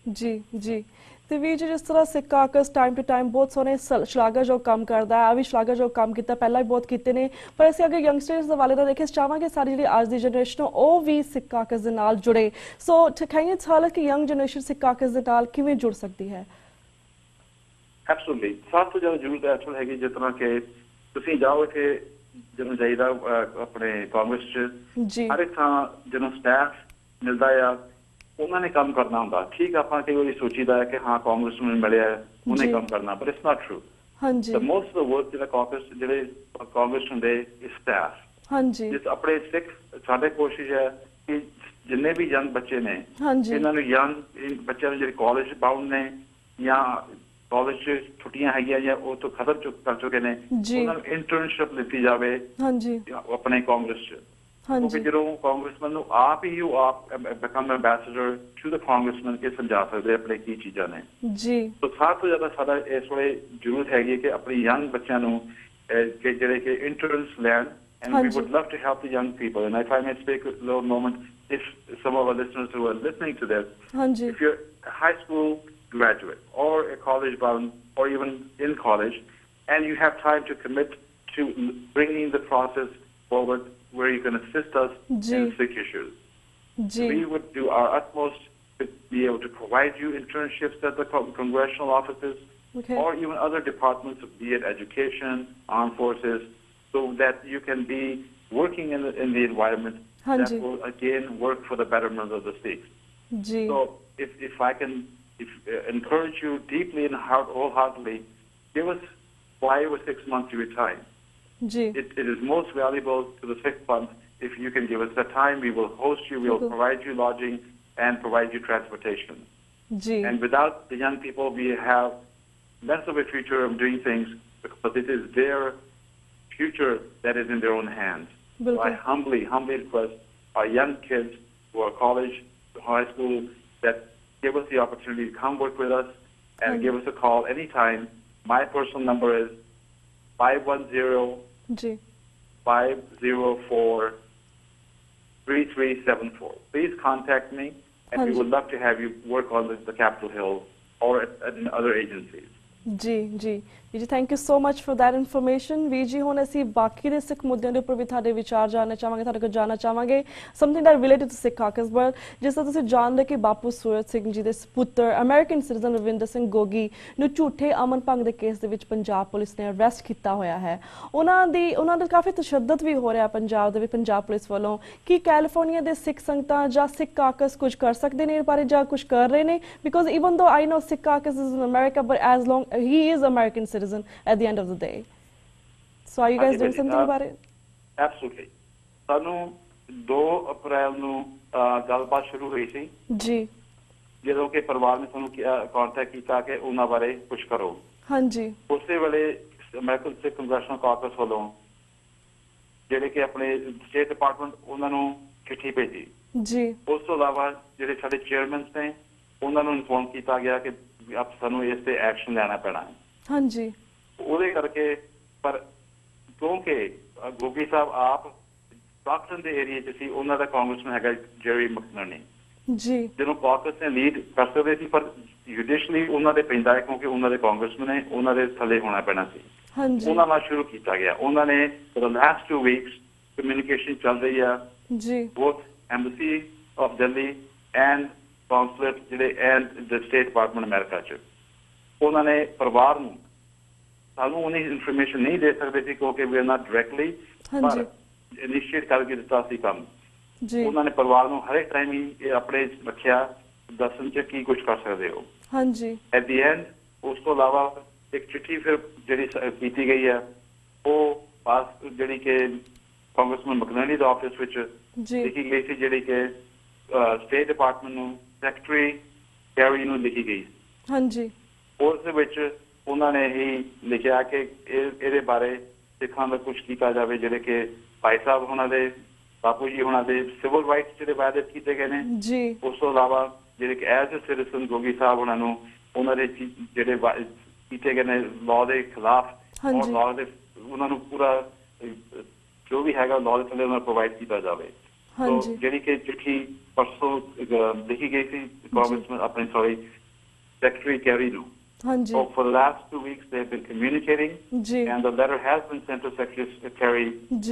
ਜੀ ਜੀ ਤੇ ਵੀ ਜਿਸ ਤਰ੍ਹਾਂ ਸਿੱਖ ਕਾਕਸ ਟਾਈਮ ਟੂ ਟਾਈਮ ਬਹੁਤ ਸੋਹਣੇ ਸ਼ਲਾਘਾਯੋਗ ਕੰਮ ਕਰਦਾ ਹੈ, ਆ ਵੀ ਸ਼ਲਾਘਾਯੋਗ ਕੰਮ ਕੀਤਾ, ਪਹਿਲਾਂ ਵੀ ਬਹੁਤ ਕੀਤੇ ਨੇ, ਪਰ ਅਸੀਂ ਅਗਰ ਯੰਗਸਟਰਸ ਦੇ ਵਾਲੇ ਦਾ ਦੇਖੇ ਚਾਹਾਂਗੇ ਸਾਡੀ ਜਿਹੜੀ ਅੱਜ ਦੀ ਜਨਰੇਸ਼ਨ ਉਹ ਵੀ ਸਿੱਖ ਕਾਕਸ ਦੇ ਨਾਲ ਜੁੜੇ। ਸੋ ਕੈਨ ਯੂ ਟੈਲ ਕਿ ਯੰਗ ਜਨਰੇਸ਼ਨ ਸਿੱਖ ਕਾਕਸ ਦੇ ਨਾਲ ਕਿਵੇਂ ਜੁੜ ਸਕਦੀ ਹੈ? ਐਬਸੋਲੂਟਲੀ ਸਭ ਤੋਂ ਜ਼ਿਆਦਾ ਜ਼ਰੂਰਤ ਐਸਲ ਹੈਗੀ ਜਿਸ ਤਰ੍ਹਾਂ ਕਿ ਤੁਸੀਂ ਜਾਓ ਇੱਥੇ ਜਦੋਂ ਜਾਈਦਾ ਆਪਣੇ ਕਾਂਗਰਸ 'ਚ ਜੀ ਹਰ ਇੱਕ ਥਾਂ ਜਦੋਂ ਸਟਾਫ ਮਿਲਦਾ ਆ ਉਹਨਾਂ ਨੇ ਕੰਮ ਕਰਨਾ ਹੁੰਦਾ। ਠੀਕ ਆਪਾਂ ਕਈ ਵਾਰੀ ਸੋਚੀਦਾ ਹੈ ਕਿ ਹਾਂ ਕਾਂਗਰਸ ਨੂੰ ਮਿਲਿਆ ਉਹਨੇ ਕੰਮ ਕਰਨਾ, ਪਰ ਇਟਸ ਨਾਟ ਟਰੂ। ਹਾਂਜੀ the most of the work ਜਿਹੜਾ ਕਾਂਗਰਸ ਜਿਹੜੇ ਕਾਂਗਰਸ ਹੁੰਦੇ ਇਸ ਸਟਾਫ ਹਾਂਜੀ ਜਿਸ ਆਪਣੇ ਸਿੱਖ ਸਾਡੇ ਕੋਸ਼ਿਸ਼ ਹੈ ਕਿ ਜਿੰਨੇ ਵੀ ਯੰਗ ਬੱਚੇ ਨੇ ਹਾਂਜੀ ਇਹਨਾਂ ਨੂੰ ਯੰਗ ਬੱਚਿਆਂ ਨੂੰ ਜਿਹੜੇ ਕਾਲਜ ਬਾਉਂਡ ਨੇ ਜਾਂ ਕਾਲਜ 'ਚ ਛੁੱਟੀਆਂ ਹੈਗੀਆਂ ਜਾਂ ਉਹ ਤੋਂ ਖਤਮ ਕਰ ਚੁੱਕੇ ਨੇ ਜੀ ਉਹਨਾਂ ਨੂੰ ਇੰਟਰਨਸ਼ਿਪ ਦਿੱਤੀ ਜਾਵੇ ਹਾਂਜੀ ਆਪਣੇ ਕਾਂਗਰਸ 'ਚ। ਕਿਉਂਕਿ ਹਾਂਜੀ ਜਦੋਂ ਕਾਂਗਰਸਮੈਨ ਨੂੰ ਆਪ ਹੀ ਉਹ ਆਪ become ambassador to the congressman ਇਹ ਸਮਝਾ ਸਕਦੇ ਆਪਣੇ ਕੀ ਚੀਜ਼ਾਂ ਨੇ। ਜੀ ਸੋ ਸਭ ਤੋਂ ਜ਼ਿਆਦਾ ਸਾਡਾ ਇਸ ਵੇਲੇ ਜ਼ਰੂਰਤ ਹੈਗੀ ਕਿ ਆਪਣੀ ਯੰਗ ਬੱਚਿਆਂ ਨੂੰ ਕਿ ਜਿਹੜੇ ਕਿ ਇੰਟਰਨਸ ਲੈਣ and we would love to help the young people. And if I may speak a little moment, if some of our listeners who are listening to this, ਹਾਂਜੀ if you're a high school graduate or a college bound or even in college and you have time to commit to bringing the process forward where you can assist us ਜੀ in Sikh issues, ਜੀ we would do our utmost to be able to provide you internships at the congressional offices okay or even other departments, be it education, armed forces, so that you can be working in the environment that ਹਾਂਜੀ will again work for the betterment of the Sikhs. ਜੀ So if I can encourage you deeply and wholeheartedly, give us 5 or 6 months of your time. ਜੀ It is most valuable to the Sikh Panth if you can give us the time. We will host you, we will provide you lodging and provide you transportation. ਜੀ And without the young people, we have less of a future of doing things because it is their future that is in their own hands. So I ਬਿਲਕੁਲ humbly request our young kids who are college, high school, that give us the opportunity to come work with us and give us a call anytime. My personal number is 510 ਜੀ 504 3374. Please contact me, and we would love to have you work on the Capitol Hill or at other agencies. ਜੀ ਜੀ ਜੀ thank you so much for that information. ਵੀਰ ਜੀ ਹੁਣ ਅਸੀਂ ਬਾਕੀ ਦੇ ਸਿੱਖ ਮੁੱਦਿਆਂ ਦੇ ਉੱਪਰ ਵੀ ਤੁਹਾਡੇ ਵਿਚਾਰ ਜਾਣਨਾ ਚਾਹਾਂਗੇ, ਤੁਹਾਡੇ ਕੋਲ ਜਾਣਨਾ ਚਾਹਾਂਗੇ something that related to Sikh caucus. But ਜਿਸ ਤਰ੍ਹਾਂ ਤੁਸੀਂ ਜਾਣਦੇ ਕਿ ਬਾਪੂ ਸੂਰਤ ਸਿੰਘ ਜੀ ਦੇ ਸਪੁੱਤਰ ਅਮਰੀਕਨ ਸਿਟੀਜ਼ਨ ਰਵਿੰਦਰ ਸਿੰਘ ਗੋਗੀ ਨੂੰ ਝੂਠੇ ਅਮਨ ਭੰਗ ਦੇ ਕੇਸ ਦੇ ਵਿੱਚ ਪੰਜਾਬ ਪੁਲਿਸ ਨੇ ਅਰੈਸਟ ਕੀਤਾ ਹੋਇਆ ਹੈ। ਉਹਨਾਂ ਦਾ ਕਾਫੀ ਤਸ਼ੱਦਦ ਵੀ ਹੋ ਰਿਹਾ ਪੰਜਾਬ ਦੇ ਵਿੱਚ ਪੰਜਾਬ ਪੁਲਿਸ ਵੱਲੋਂ। ਕੀ ਕੈਲੀਫੋਰਨੀਆ ਦੇ ਸਿੱਖ ਸੰਗਤਾਂ ਜਾਂ ਸਿੱਖ ਕਾਕਸ ਕੁਝ ਕਰ ਸਕਦੇ ਨੇ ਇਸ ਬਾਰੇ ਜਾਂ ਕੁਝ ਕਰ ਰਹੇ ਨੇ? Because even though I know Sikh caucus is in America but as long he is American citizen at the end of the day. So are you guys doing something about it? Absolutely. ਸਾਨੂੰ 2 ਅਪ੍ਰੈਲ ਨੂੰ ਗੱਲਬਾਤ ਸ਼ੁਰੂ ਹੋਈ ਸੀ ਜੀ ਜਦੋਂ ਕਿ ਪਰਿਵਾਰ ਨੇ ਸਾਨੂੰ ਕੰਟੈਕਟ ਕੀਤਾ ਕਿ ਉਹਨਾਂ ਬਾਰੇ ਕੁਝ ਕਰੋ। ਹਾਂਜੀ ਉਸੇ ਵੇਲੇ ਅਮਰੀਕਨ ਸਿੱਖ ਕੰਗਰੈਸ਼ਨਲ ਕਾਕਸ ਵੱਲੋਂ ਜਿਹੜੇ ਕਿ ਆਪਣੇ ਸਟੇਟ ਡਿਪਾਰਟਮੈਂਟ ਉਹਨਾਂ ਨੂੰ ਚਿੱਠੀ ਭੇਜੀ। ਜੀ ਉਸ ਤੋਂ ਇਲਾਵਾ ਜਿਹੜੇ ਸਾਡੇ ਚੇਅਰਮੈਨ ਨੇ ਉਹਨਾਂ ਨੂੰ ਇਨਫੋਰਮ ਕੀਤਾ ਗਿਆ ਕਿ ਆਪ ਸਾਨੂੰ ਇਸ ਤੇ ਐਕਸ਼ਨ ਲੈਣਾ ਪੈਣਾ ਹੈ। ਹਾਂਜੀ ਉਹਦੇ ਕਰਕੇ ਪਰ ਕਿਉਂਕਿ ਗੋਗੀ ਸਾਹਿਬ ਆਪ ਪਾਕਿਸਤਾਨ ਦੇ ਏਰੀਆ 'ਚ ਸੀ, ਉਹਨਾਂ ਦਾ ਕਾਂਗਰਸਮੈਨ ਹੈਗਾ ਜੈਰੀ ਮਕਨਨੀ ਜੀ ਜਿਹਨੂੰ ਕਾਕਸ ਨੇ ਲੀਡ ਕਰ ਸਕਦੇ ਸੀ, ਪਰ ਜੁਡੀਸ਼ਲੀ ਉਹਨਾਂ ਦੇ ਪੈਂਦਾ ਹੈ ਕਿਉਂਕਿ ਉਹਨਾਂ ਦੇ ਕਾਂਗਰਸਮੈਨ ਨੇ ਉਹਨਾਂ ਦੇ ਥੱਲੇ ਹੋਣਾ ਪੈਣਾ ਸੀ। ਹਾਂਜੀ ਉਹਨਾਂ ਨਾਲ ਸ਼ੁਰੂ ਕੀਤਾ ਗਿਆ। ਉਹਨਾਂ ਨੇ for the last 2 weeks communication ਚੱਲ ਰਹੀ ਆ ਜੀ both embassy of Delhi and consulate ਜਿਹੜੇ and the state department America 'ਚ। ਉਹਨਾਂ ਨੇ ਪਰਿਵਾਰ ਨੂੰ ਸਾਨੂੰ ਉਹਨੀ ਇਨਫੋਰਮੇਸ਼ਨ ਨਹੀਂ ਦੇ ਸਕਦੇ ਸੀ ਕਿਉਂਕਿ ਵੀ ਉਹਨਾਂ ਡਾਇਰੈਕਟਲੀ ਪਰ ਇਨੀਸ਼ੀਏਟ ਕਰਕੇ ਦਿੱਤਾ ਸੀ ਕੰਮ। ਜੀ ਉਹਨਾਂ ਨੇ ਪਰਿਵਾਰ ਨੂੰ ਹਰ ਇੱਕ ਟਾਈਮ ਹੀ ਇਹ ਆਪਣੇ ਰੱਖਿਆ ਦੱਸਣ 'ਚ ਕੀ ਕੁਝ ਕਰ ਸਕਦੇ ਹੋ। ਹਾਂਜੀ ਐਟ ਦੀ ਐਂਡ ਉਸ ਤੋਂ ਇਲਾਵਾ ਇੱਕ ਚਿੱਠੀ ਫਿਰ ਜਿਹੜੀ ਕੀਤੀ ਗਈ ਹੈ ਉਹ ਪਾਸ ਜਿਹੜੀ ਕਿ ਕਾਂਗਰਸਮੈਨ ਮਕਨਲੀ ਦੇ ਆਫਿਸ ਵਿੱਚ ਲਿਖੀ ਗਈ ਸੀ, ਜਿਹੜੀ ਕਿ ਸਟੇਟ ਡਿਪਾਰਟਮੈਂਟ ਨੂੰ ਸੈਕਟਰੀ ਕੈਰੀ ਨੂੰ ਲਿਖੀ ਗਈ। ਹਾਂਜੀ, ਉਸ ਦੇ ਵਿੱਚ ਉਹਨਾਂ ਨੇ ਹੀ ਲਿਖਿਆ ਕਿ ਇਹਦੇ ਬਾਰੇ ਸਿੱਖਾਂ ਦਾ ਕੁਝ ਕੀਤਾ ਜਾਵੇ, ਜਿਹੜੇ ਕਿ ਭਾਈ ਸਾਹਿਬ ਉਹਨਾਂ ਦੇ ਬਾਪੂ ਜੀ ਉਹਨਾਂ ਦੇ ਸਿਵਲ ਰਾਈਟਸ ਜਿਹੜੇ ਵਾਅਦੇ ਕੀਤੇ ਗਏ ਨੇ ਜੀ। ਉਸ ਤੋਂ ਇਲਾਵਾ ਜਿਹੜੇ ਕਿ ਐਜ਼ ਅ ਸਿਟੀਜ਼ਨ ਗੋਗੀ ਸਾਹਿਬ ਉਹਨਾਂ ਨੂੰ ਉਹਨਾਂ ਦੇ ਜਿਹੜੇ ਕੀਤੇ ਗਏ ਨੇ ਲਾਅ ਦੇ ਖਿਲਾਫ ਔਰ ਲਾਅ ਦੇ ਉਹਨਾਂ ਨੂੰ ਪੂਰਾ ਜੋ ਵੀ ਹੈਗਾ ਲਾਅ ਦੇ ਥੱਲੇ ਉਹਨਾਂ ਨੂੰ ਪ੍ਰੋਵਾਈਡ ਕੀਤਾ ਜਾਵੇ। ਸੋ ਜਿਹੜੀ ਕਿ ਚਿੱਠੀ ਪਰਸੋਂ ਲਿਖੀ ਗਈ ਸੀ ਕਾਂਗਰਸਮੈਨ ਆਪਣੇ ਸੈਕਟਰੀ ਕੈਰੀ ਨੂੰ। So for the last 2 weeks they have been communicating and the letter has been sent to Secretary Kerry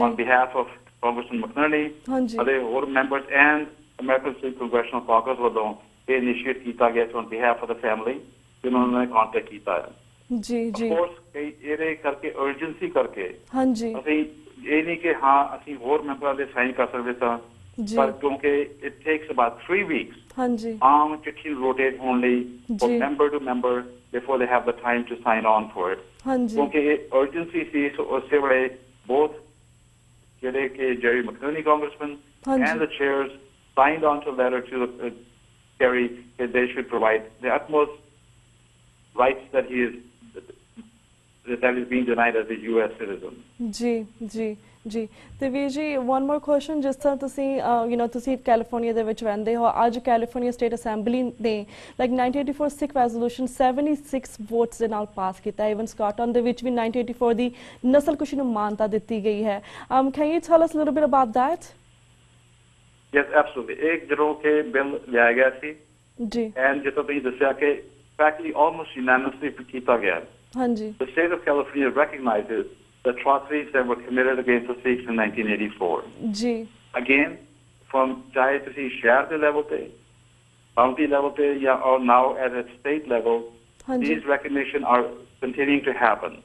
on behalf of Congressman McNerney, other members and American State Congressional Caucus ਵੱਲੋਂ ਇਹ initiate ਕੀਤਾ ਗਿਆ on behalf of the family ਜਿਨ੍ਹਾਂ ਨੇ contact ਕੀਤਾ ਹੈ। ਜੀ ਜੀ of course ਕਈ ਇਹਦੇ ਕਰਕੇ urgency ਕਰਕੇ ਅਸੀਂ ਇਹ ਨਹੀਂ ਕਿ ਹਾਂ ਅਸੀਂ ਹੋਰ ਮੈਂਬਰਾਂ ਦੇ ਸਾਈਨ ਕਰ ਸਕਦੇ ਤਾਂ ਪਰ ਕਿਉਂਕਿ it takes about 3 weeks ਆਮ ਚਿੱਠੀ ਰੋਟੇਟ ਹੋਣ ਲਈ for member to member before they have the time to sign on for it। ਕਿਉਂਕਿ ਇਹ urgency ਸੀ ਉਸੇ ਵੇਲੇ both ਜਿਹੜੇ ਕਿ Jerry McNerney congressman and the chairs signed on to a letter to the Kerry that they should provide the utmost rights that is being denied as a US citizen। ਜੀ ਜੀ ਜੀ। ਤੇ ਵੀਰ ਜੀ one more question, ਜਿਸ ਤਰ੍ਹਾਂ ਤੁਸੀਂ ਤੁਸੀਂ California ਦੇ ਵਿੱਚ ਰਹਿੰਦੇ ਹੋ, ਅੱਜ ਕੈਲੀਫੋਰਨੀਆ ਸਟੇਟ ਅਸੈਂਬਲੀ ਨੇ 1984 ਸਿੱਖ ਰੈਜ਼ੋਲੂਸ਼ਨ 76 ਵੋਟਸ ਦੇ ਨਾਲ ਪਾਸ ਕੀਤਾ। ਇਵਨ ਸਕਾਟਲੈਂਡ ਦੇ ਵਿੱਚ ਵੀ 1984 ਦੀ ਨਸਲਕੁਸ਼ੀ ਨੂੰ ਮਾਨਤਾ ਦਿੱਤੀ ਗਈ ਹੈ। can you tell us a little bit about that? Yes, absolutely। ਇੱਕ ਜਦੋਂ ਕਿ ਬਿੱਲ ਲਿਆ ਗਿਆ ਸੀ ਜੀ ਐਂਡ ਜਿੱਦਾਂ ਤੁਸੀਂ ਦੱਸਿਆ ਕਿ practically almost unanimously ਕੀਤਾ ਗਿਆ। The state of California recognizes the atrocities that were committed against the Sikhs in 1984. Again, from चाहे किसी शहर के level पे, county level पे या or now at a state level, these recognition are continuing to happen.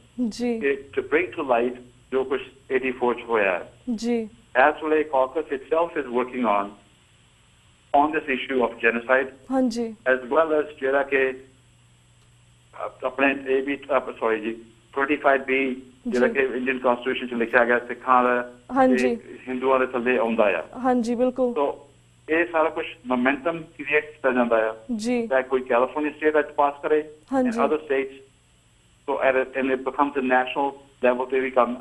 To bring to light जो कुछ 84 च होया है। As well, caucus itself is working on this issue of genocide, as well as जेरा के अपने 25B ਜਿਹੜਾ ਕਿ ਇੰਡੀਅਨ ਕਨਸਟੀਟਿਊਸ਼ਨ ਚ ਲਿਖਿਆ ਗਿਆ ਸਿੱਖਾਂ ਦਾ ਹਿੰਦੂਆਂ ਦੇ ਥੱਲੇ ਆਉਂਦਾ ਆ। ਬਿਲਕੁਲ। ਸੋ ਇਹ ਸਾਰਾ ਕੁਝ ਮੋਮੈਂਟਮ ਕ੍ਰੀਏਟ ਕੀਤਾ ਜਾਂਦਾ ਆ ਚਾਹੇ ਕੋਈ ਕੈਲੀਫੋਰਨੀਆ ਸਟੇਟ ਅੱਜ ਪਾਸ ਕਰੇ and other states so and it becomes a national level ਤੇ ਵੀ ਕੰਮ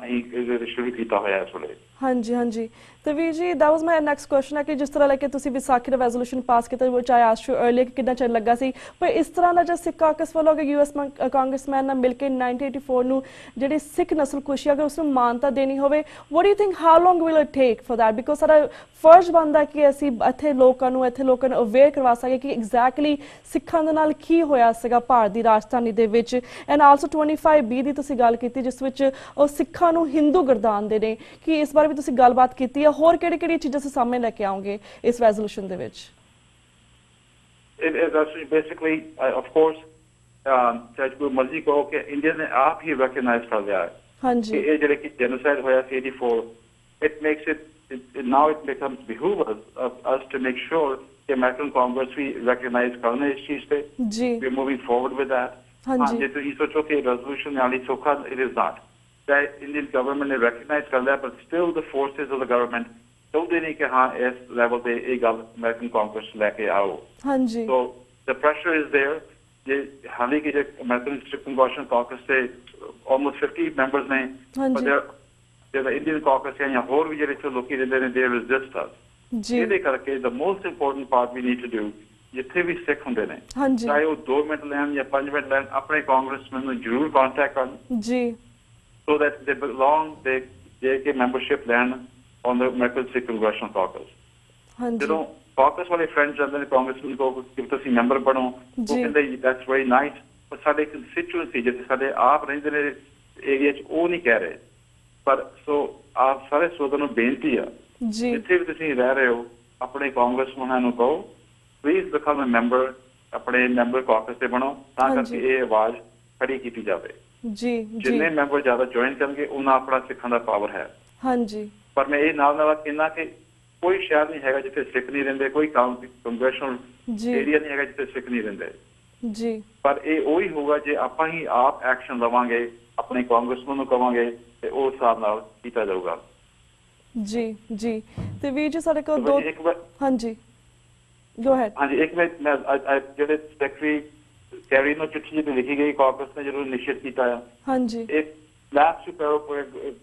ਸ਼ੁਰੂ ਕੀਤਾ ਹੋਇਆ ਇਸ ਵੇਲੇ। ਹਾਂਜੀ। ਤੇ ਵੀਰ ਜੀ that was my next question ਹੈ ਕਿ ਜਿਸ ਤਰ੍ਹਾਂ ਕਿ ਤੁਸੀਂ ਵਿਸਾਖੀ ਦਾ ਰੈਜ਼ੋਲੂਸ਼ਨ ਪਾਸ ਕੀਤਾ which I asked you earlier ਕਿ ਕਿੰਨਾ ਚਿਰ ਲੱਗਾ ਸੀ, ਪਰ ਇਸ ਤਰ੍ਹਾਂ ਦਾ ਜਦ ਸਿੱਖ ਕਾਕਸ ਵੱਲੋਂ ਅਗਰ US ਕਾਂਗਰਸਮੈਨ ਨਾਲ ਮਿਲ ਕੇ 1984 ਨੂੰ ਜਿਹੜੀ ਸਿੱਖ ਨਸਲਕੁਸ਼ੀ ਅਗਰ ਉਸ ਨੂੰ ਮਾਨਤਾ ਦੇਣੀ ਹੋਵੇ, what do you think how long will it take for that? Because ਸਾਡਾ ਫਰਜ਼ ਬਣਦਾ ਕਿ ਅਸੀਂ ਇੱਥੇ ਲੋਕਾਂ ਨੂੰ ਅਵੇਅਰ ਕਰਵਾ ਸਕੀਏ ਕਿ ਐਗਜ਼ੈਕਟਲੀ ਸਿੱਖਾਂ ਦੇ ਨਾਲ ਕੀ ਹੋਇਆ ਸੀਗਾ ਭਾਰਤ ਦੀ ਰਾਜਧਾਨੀ ਦੇ ਵਿੱਚ। ਐਂਡ ਆਲਸੋ 25B ਦੀ ਤੁਸੀਂ ਗੱਲ ਕੀਤੀ ਜਿਸ ਵਿੱਚ ਉਹ ਸਿੱਖਾਂ ਨੂੰ ਹਿੰਦੂ ਗਰਦਾਨਦੇ ਨੇ, ਕਿ ਇਸ ਬਾਰੇ ਵੀ ਤੁਸੀਂ ਗੱਲਬਾਤ ਕੀਤੀ ਹੈ। ਹੋਰ ਕਿਹੜੀ ਚੀਜ਼ਾਂ ਤੁਸੀਂ ਸਾਹਮਣੇ ਲੈ ਕੇ ਆਓਗੇ ਇਸ ਰੈਜ਼ੋਲੂਸ਼ਨ ਦੇ ਵਿੱਚ? Basically, of course, ਚਾਹੇ ਕੋਈ ਮਰਜ਼ੀ ਕਹੋ ਕਿ ਇੰਡੀਆ ਨੇ ਆਪ ਹੀ ਰੈਕਗਨਾਈਜ਼ ਕਰ ਲਿਆ ਹੈ ਕਿ ਇਹ ਜਿਹੜੇ ਕਿ ਜੈਨੋਸਾਈਡ ਹੋਇਆ ਸੀ 84, it makes it now it becomes behoove us to make sure ਕਿ American Congress ਵੀ recognize ਕਰਨੇ ਇਸ ਚੀਜ਼ ਤੇ। We're moving forward with that। ਜੇ ਤੁਸੀਂ ਸੋਚੋ ਕਿ ਰੈਜ਼ੋਲੂਸ਼ਨ ਨਾਲੀ ਸੌਖਾ, it is not। ਚਾਹੇ ਇੰਡੀਅਨ ਗਵਰਨਮੈਂਟ ਨੇ ਰੈਕਗਨਾਈਜ਼ ਕਰ ਲਿਆ ਪਰ still the forces of the government ਚਾਹੁੰਦੇ ਨਹੀਂ ਕਿ ਹਾਂ ਇਸ ਲੈਵਲ ਤੇ ਇਹ ਗੱਲ ਅਮਰੀਕਨ ਕਾਂਗਰਸ ਲੈ ਕੇ ਆਓ। ਸੋ ਦ ਪ੍ਰੈਸ਼ਰ ਇਜ਼ ਦੇਅਰ। ਜੇ ਹਾਲੇ ਕਿ ਅਮਰੀਕਨ ਕਾਂਗਰਸ ਕਾਂਗਰਸ ਤੇ ਆਲਮੋਸਟ 50 ਮੈਂਬਰਸ ਨੇ, ਪਰ ਜਿਹੜਾ ਇੰਡੀਅਨ ਕਾਂਗਰਸ ਜਾਂ ਹੋਰ ਵੀ ਜਿਹੜੇ ਲੋਕੀ ਰਹਿੰਦੇ ਨੇ ਦੇ ਰੈਜ਼ਿਸਟ ਅਸ। ਇਹਦੇ ਕਰਕੇ the most important part we need to do, ਜਿੱਥੇ ਵੀ ਸਿੱਖ ਹੁੰਦੇ ਨੇ ਚਾਹੇ ਉਹ 2 ਮਿੰਟ ਲੈਣ ਜਾਂ 5 ਮਿੰਟ ਲੈਣ, ਆਪਣੇ ਕਾਂਗਰਸਮੈਨ ਨੂੰ ਜ਼ਰੂਰ ਕੰਟੈਕਟ ਕਰਨ so that they belong, they membership land on the American State Congressional Caucus। ਜਦੋਂ ਕਾਕਸ ਵਾਲੇ ਫਰੈਂਡਸ ਜਾਂਦੇ ਨੇ ਕਾਂਗਰਸਮੈਨ ਕੋਲ ਕਿ ਤੁਸੀਂ ਮੈਂਬਰ ਬਣੋ, ਉਹ ਕਹਿੰਦੇ that's very nice, ਪਰ ਸਾਡੇ ਕੰਸਟੀਚੁਐਂਸੀ ਜਿੱਥੇ ਸਾਡੇ ਆਪ ਰਹਿੰਦੇ ਨੇ ਏਰੀਆ 'ਚ ਉਹ ਨਹੀਂ ਕਹਿ ਰਹੇ। ਪਰ ਸੋ ਆਪ ਸਾਰੇ ਸੋਦਨ ਨੂੰ ਬੇਨਤੀ ਆ ਜਿੱਥੇ ਵੀ ਤੁਸੀਂ ਰਹਿ ਰਹੇ ਹੋ ਆਪਣੇ ਕਾਂਗਰਸਮੈਨਾਂ ਨੂੰ ਕਹੋ ਪਲੀਜ਼ ਬਿਕਮ ਅ ਮੈਂਬਰ, ਆਪਣੇ ਮੈਂਬਰ ਕਾਕਸ ਤੇ ਬਣੋ ਤਾਂ ਕਰਕੇ ਇਹ ਆਵਾਜ਼ ਖੜੀ ਕੀਤੀ ਜਾਵੇ। ਜਿੰਨੇ ਮੈਂਬਰ ਜ਼ਿਆਦਾ ਜੁਆਇਨ ਕਰਨਗੇ ਉਹਨਾਂ ਆਪਣਾ ਸਿੱਖਾਂ ਦਾ ਪਾਵਰ ਹੈ। ਪਰ ਮੈਂ ਇਹ ਨਾਲ ਕਹਿੰਦਾ ਕਿ ਕੋਈ ਸ਼ਹਿਰ ਨਹੀਂ ਹੈਗਾ ਜਿੱਥੇ ਸਿੱਖ ਨਹੀਂ ਰਹਿੰਦੇ, ਕੋਈ ਕਾਂਗਰੈਸ਼ਨਲ ਏਰੀਆ ਨਹੀਂ ਹੈਗਾ ਜਿੱਥੇ ਸਿੱਖ ਨਹੀਂ ਰਹਿੰਦੇ। ਜੀ ਪਰ ਇਹ ਉਹੀ ਹੋਊਗਾ ਜੇ ਆਪਾਂ ਹੀ ਆਪ ਐਕਸ਼ਨ ਲਵਾਂਗੇ, ਆਪਣੇ ਕਾਂਗਰਸਮੈਨ ਨੂੰ ਕਵਾਂਗੇ ਤੇ ਉਸ ਹਿਸਾਬ ਨਾਲ ਕੀਤਾ ਜਾਊਗਾ। ਜੀ ਜੀ ਤੇ ਵੀਰ ਜੀ ਸਾਡੇ ਕੋਲ ਦੋ ਹਾਂਜੀ ਗੋ ਹੈਡ। ਹਾਂਜੀ ਇੱਕ ਮਿੰਟ, ਮੈਂ ਜਿਹੜੇ ਸੈਕਟਰੀ ਕੈਰੀ ਨੂੰ ਚਿੱਠੀ ਜਿਹੜੀ ਲਿਖੀ ਗਈ ਕਾਂਗਰਸ ਨੇ ਜਦੋਂ ਨਿਸ਼ਚਿਤ ਕੀਤਾ ਆ, ਹਾਂਜੀ ਇੱਕ ਲਾਸਟ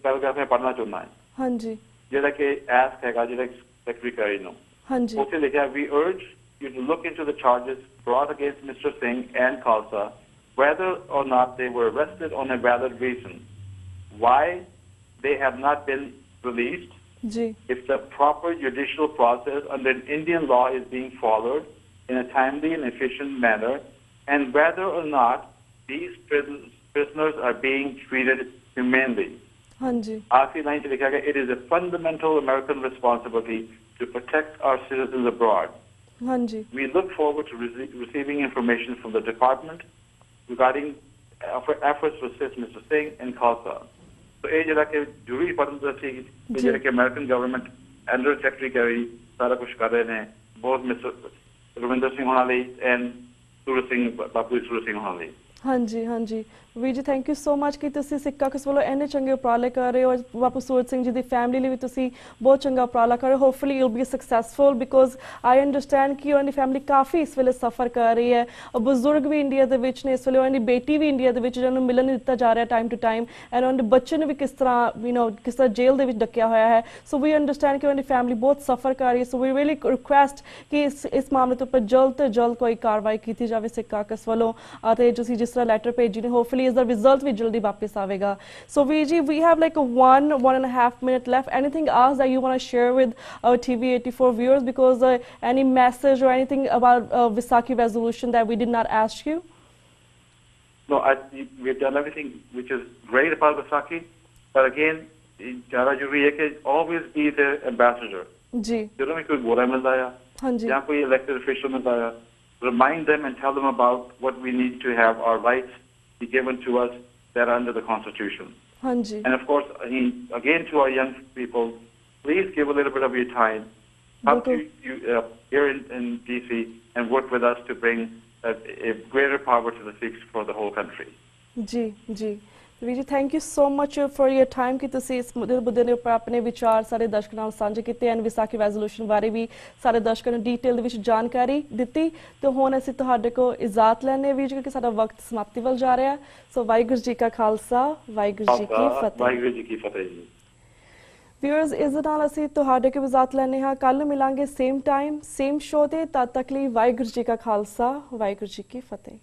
ਪੈਰਾਗ੍ਰਾਫ ਮੈਂ ਪੜ੍ਹਨਾ ਚਾਹੁੰਦਾ ਹਾਂ, ਹਾਂਜੀ ਜਿਹੜਾ ਕਿ ਐਸਕ ਹੈਗਾ ਜਿਹੜਾ ਸੈਕਟਰੀ ਕੈਰੀ ਨੂੰ, ਹਾਂਜੀ ਉੱਥੇ ਲਿਖਿਆ we urge you to look into the charges brought against Mr. Singh and Khalsa, whether or not they were arrested on a valid reason, why they have not been released, ਜੀ if the proper judicial process under Indian law is being followed in a timely and efficient manner, and whether or not these prisoners are being treated humanely. ਹਾਂਜੀ आखिरी line से लिखा गया, it is a fundamental American responsibility to protect our citizens abroad. ਹਾਂਜੀ We look forward to receiving information from the department regarding efforts to assist Mr. Singh and Khalsa. So ਇਹ ਜਿਹੜਾ ਕਿ ਜ਼ਰੂਰੀ ਪੜ੍ਹਨ ਸੀ ਕਿ ਜਿਹੜਾ ਕਿ ਅਮਰੀਕਨ ਗਵਰਨਮੈਂਟ ਅੰਡਰ ਸੈਕਟਰੀ ਸਾਰਾ ਕੁਝ ਕਰ ਰਹੇ ਨੇ, ਬਹੁਤ ਮਿਸਟਰ ਰਵਿੰਦਰ ਸਿੰਘ ਹੋਣਾ ਲਈ ਐਂਡ ਸੂਰਜ ਸਿੰਘ, ਬਾਪੂ ਸੂਰਜ ਸਿੰਘ ਹੋਣਾ ਲਈ। ਹਾਂਜੀ ਹਾਂਜੀ ਵੀਰ ਜੀ ਥੈਂਕ ਯੂ ਸੋ ਮਚ ਕਿ ਤੁਸੀਂ ਸਿੱਖਾਂ ਕਿਸ ਵੱਲੋਂ ਇੰਨੇ ਚੰਗੇ ਉਪਰਾਲੇ ਕਰ ਰਹੇ ਹੋ। ਬਾਪੂ ਸੂਰਜ ਸਿੰਘ ਜੀ ਦੀ ਫੈਮਿਲੀ ਲਈ ਵੀ ਤੁਸੀਂ ਬਹੁਤ ਚੰਗਾ ਉਪਰਾਲਾ ਕਰ ਰਹੇ ਹੋ। Hopefully you will be successful because I understand ਕਿ ਉਹਨਾਂ ਦੀ ਫੈਮਿਲੀ ਕਾਫੀ ਇਸ ਵੇਲੇ ਸਫਰ ਕਰ ਰਹੀ ਹੈ। ਬਜ਼ੁਰਗ ਵੀ ਇੰਡੀਆ ਦੇ ਵਿੱਚ ਨੇ ਇਸ ਵੇਲੇ, ਉਹਨਾਂ ਦੀ ਬੇਟੀ ਵੀ ਇੰਡੀਆ ਦੇ ਵਿੱਚ ਜਿਹਨਾਂ ਨੂੰ ਮਿਲਣ ਨਹੀਂ ਦਿੱਤਾ ਜਾ ਰਿਹਾ ਟਾਈਮ ਟੂ ਟਾਈਮ, ਐਂਡ ਉਹਨਾਂ ਦੇ ਬੱਚੇ ਨੂੰ ਵੀ ਕਿਸ ਤਰ੍ਹਾਂ ਕਿਸ ਤਰ੍ਹਾਂ ਜੇਲ੍ਹ ਦੇ ਵਿੱਚ ਡੱਕਿਆ ਹੋਇਆ ਹੈ। ਸੋ ਵੀ ਅੰਡਰਸਟੈਂਡ ਕਿ ਉਹਨਾਂ ਦੀ ਫੈਮਿਲੀ ਬਹੁਤ ਸਫਰ ਕਰ ਰਹੀ ਹੈ। ਸੋ ਵੀ ਰੀਅਲੀ ਰਿਕੁਐਸਟ ਕਿ ਇਸ ਮਾਮਲੇ ਤੋਂ ਉੱਪਰ ਜਲਦ ਤੋਂ ਜਲਦ ਕੋਈ ਕਾਰਵਾਈ ਕੀਤੀ ਜਾਵੇ ਸਿੱਖ ਕਾਕਸ ਵੱਲੋਂ, ਅਤੇ ਤੁਸੀਂ ਜਿਸ ਤਰ੍ਹਾਂ ਲੈਟਰ ਭੇਜੀ ਨੇ ਹੋਪਫੁਲੀ ਇਸ ਦਾ ਰਿਜ਼ਲਟ ਵੀ ਜਲਦੀ ਵਾਪਸ ਆਵੇਗਾ। ਸੋ ਵੀਰ ਜੀ we have like 1.5 minute left. Anything else that you want to share with our TV84 viewers, because any message or anything about Vaisakhi resolution that we did not ask you? No, we've done everything which is great about Vaisakhi, but again, ज़्यादा जरूरी है कि always be the ambassador. जी ਜਦੋਂ ਵੀ ਕੋਈ ਗੋਰਾ ਮਿਲਦਾ ਆ ਜਾਂ ਕੋਈ elected official ਮਿਲਦਾ ਆ, remind them and tell them about what we need to have our rights be given to us that are under the Constitution. Hanji. And of course, again to our young people, please give a little bit of your time. Come to you here in DC and work with us to bring a greater power to the Sikhs for the whole country. जी जी ਵੀਰ ਜੀ thank you so much for your time ਕਿ ਤੁਸੀਂ ਇਸ ਮੁੱਦੇ ਦੇ ਉੱਪਰ ਆਪਣੇ ਵਿਚਾਰ ਸਾਰੇ ਦਰਸ਼ਕਾਂ ਨਾਲ ਸਾਂਝੇ ਕੀਤੇ ਐਂਡ ਵਿਸਾਖੀ ਰੈਜ਼ੋਲੂਸ਼ਨ ਬਾਰੇ ਵੀ ਸਾਰੇ ਦਰਸ਼ਕਾਂ ਨੂੰ ਡੀਟੇਲ ਦੇ ਵਿੱਚ ਜਾਣਕਾਰੀ ਦਿੱਤੀ। ਤੇ ਹੁਣ ਅਸੀਂ ਤੁਹਾਡੇ ਕੋਲ ਇਜਾਜ਼ਤ ਲੈਣੇ ਵੀਰ ਜੀ ਕਿਉਂਕਿ ਸਾਡਾ ਵਕਤ ਸਮਾਪਤੀ ਵੱਲ ਜਾ ਰਿਹਾ। ਸੋ ਵਾਹਿਗੁਰੂ ਜੀ ਕਾ ਖਾਲਸਾ, ਵਾਹਿਗੁਰੂ ਜੀ ਕੀ ਫਤਿਹ। ਵਾਹਿਗੁਰੂ ਜੀ ਕੀ ਫਤਿਹ ਜੀ। ਵਿਊਅਰਸ ਇਸ ਦੇ ਨਾਲ ਅਸੀਂ ਤੁਹਾਡੇ ਕੋਲ ਇਜਾਜ਼ਤ ਲੈਣੇ ਹਾਂ। ਕੱਲ ਮਿਲਾਂਗੇ ਸੇਮ ਟਾਈਮ ਸੇਮ ਸ਼ੋਅ ਤੇ। ਤਦ ਤੱਕ ਲਈ ਵਾਹਿਗੁਰੂ ਜੀ ਕਾ ਖਾਲਸਾ, ਵਾਹਿਗੁਰੂ ਜੀ ਕੀ ਫਤਿਹ।